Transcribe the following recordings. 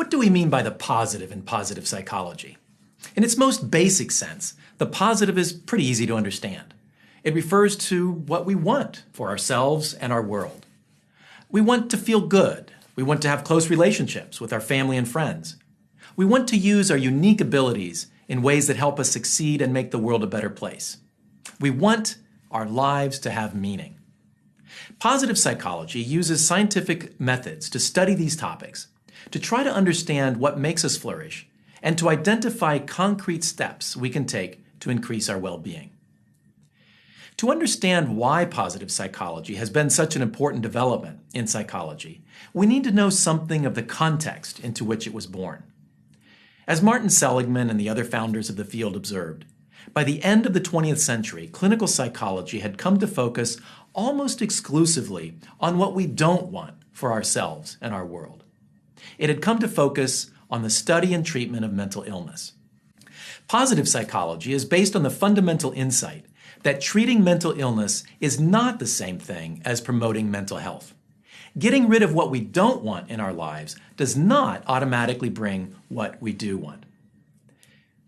What do we mean by the positive in positive psychology? In its most basic sense, the positive is pretty easy to understand. It refers to what we want for ourselves and our world. We want to feel good. We want to have close relationships with our family and friends. We want to use our unique abilities in ways that help us succeed and make the world a better place. We want our lives to have meaning. Positive psychology uses scientific methods to study these topics, to try to understand what makes us flourish, and to identify concrete steps we can take to increase our well-being. To understand why positive psychology has been such an important development in psychology, we need to know something of the context into which it was born. As Martin Seligman and the other founders of the field observed, by the end of the 20th century, clinical psychology had come to focus almost exclusively on what we don't want for ourselves and our world. It had come to focus on the study and treatment of mental illness. Positive psychology is based on the fundamental insight that treating mental illness is not the same thing as promoting mental health. Getting rid of what we don't want in our lives does not automatically bring what we do want.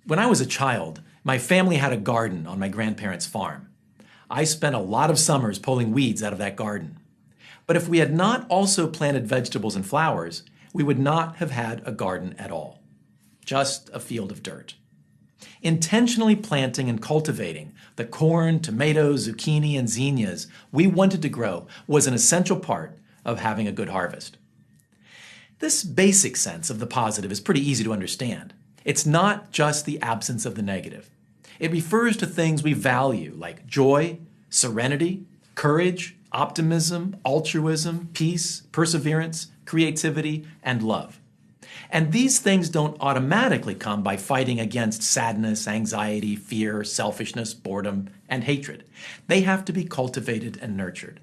When I was a child, my family had a garden on my grandparents' farm. I spent a lot of summers pulling weeds out of that garden. But if we had not also planted vegetables and flowers, we would not have had a garden at all, just a field of dirt. Intentionally planting and cultivating the corn, tomatoes, zucchini, and zinnias we wanted to grow was an essential part of having a good harvest. This basic sense of the positive is pretty easy to understand. It's not just the absence of the negative. It refers to things we value like joy, serenity, courage, optimism, altruism, peace, perseverance, creativity, and love. And these things don't automatically come by fighting against sadness, anxiety, fear, selfishness, boredom, and hatred. They have to be cultivated and nurtured.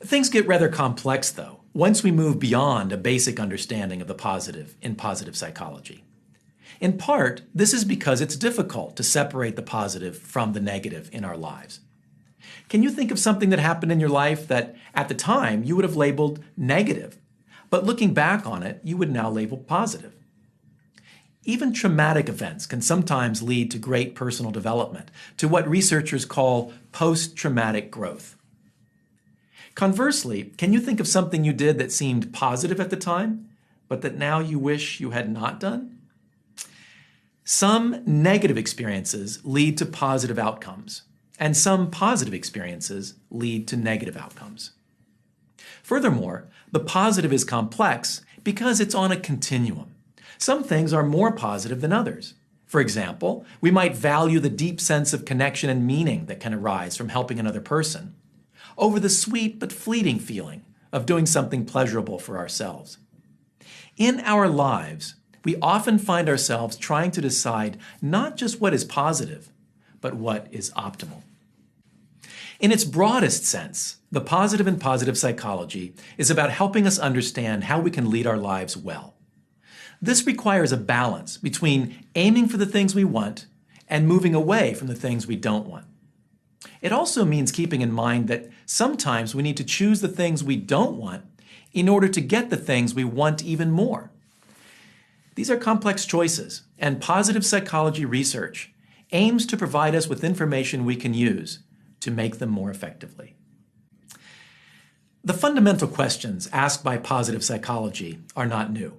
Things get rather complex, though, once we move beyond a basic understanding of the positive in positive psychology. In part, this is because it's difficult to separate the positive from the negative in our lives. Can you think of something that happened in your life that, at the time, you would have labeled negative, but looking back on it, you would now label positive? Even traumatic events can sometimes lead to great personal development, to what researchers call post-traumatic growth. Conversely, can you think of something you did that seemed positive at the time, but that now you wish you had not done? Some negative experiences lead to positive outcomes, and some positive experiences lead to negative outcomes. Furthermore, the positive is complex because it's on a continuum. Some things are more positive than others. For example, we might value the deep sense of connection and meaning that can arise from helping another person over the sweet but fleeting feeling of doing something pleasurable for ourselves. In our lives, we often find ourselves trying to decide not just what is positive, but what is optimal. In its broadest sense, the positive in positive psychology is about helping us understand how we can lead our lives well. This requires a balance between aiming for the things we want and moving away from the things we don't want. It also means keeping in mind that sometimes we need to choose the things we don't want in order to get the things we want even more. These are complex choices, and positive psychology research aims to provide us with information we can use to make them more effectively. The fundamental questions asked by positive psychology are not new.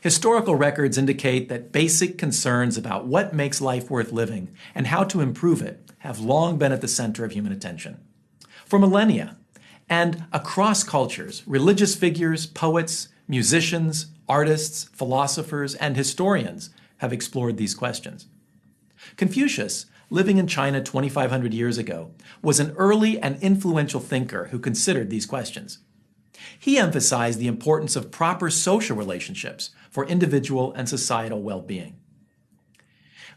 Historical records indicate that basic concerns about what makes life worth living and how to improve it have long been at the center of human attention. For millennia, and across cultures, religious figures, poets, musicians, artists, philosophers, and historians have explored these questions. Confucius, living in China 2,500 years ago, was an early and influential thinker who considered these questions. He emphasized the importance of proper social relationships for individual and societal well-being.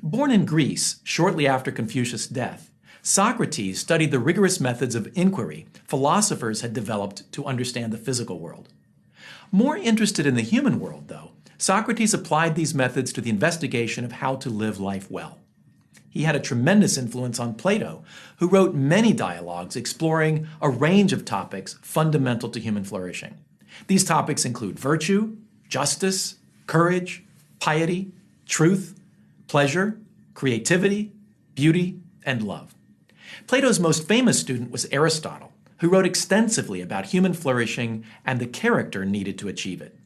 Born in Greece shortly after Confucius' death, Socrates studied the rigorous methods of inquiry philosophers had developed to understand the physical world. More interested in the human world, though, Socrates applied these methods to the investigation of how to live life well. He had a tremendous influence on Plato, who wrote many dialogues exploring a range of topics fundamental to human flourishing. These topics include virtue, justice, courage, piety, truth, pleasure, creativity, beauty, and love. Plato's most famous student was Aristotle, who wrote extensively about human flourishing and the character needed to achieve it.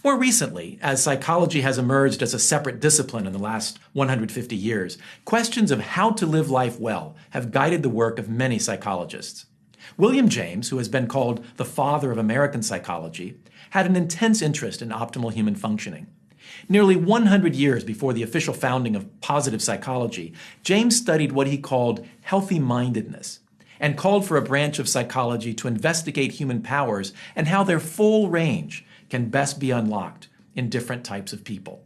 More recently, as psychology has emerged as a separate discipline in the last 150 years, questions of how to live life well have guided the work of many psychologists. William James, who has been called the father of American psychology, had an intense interest in optimal human functioning. Nearly 100 years before the official founding of positive psychology, James studied what he called healthy-mindedness and called for a branch of psychology to investigate human powers and how their full range can best be unlocked in different types of people.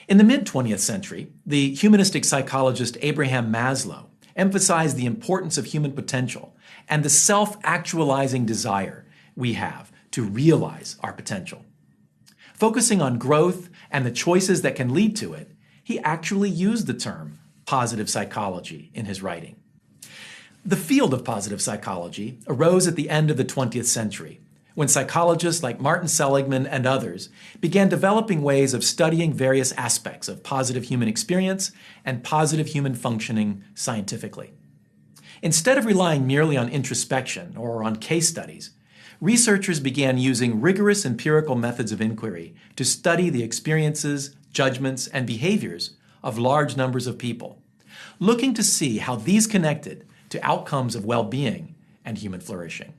In the mid-20th century, the humanistic psychologist Abraham Maslow emphasized the importance of human potential and the self-actualizing desire we have to realize our potential. Focusing on growth and the choices that can lead to it, he actually used the term positive psychology in his writing. The field of positive psychology arose at the end of the 20th century, when psychologists like Martin Seligman and others began developing ways of studying various aspects of positive human experience and positive human functioning scientifically. Instead of relying merely on introspection or on case studies, researchers began using rigorous empirical methods of inquiry to study the experiences, judgments, and behaviors of large numbers of people, looking to see how these connected to outcomes of well-being and human flourishing.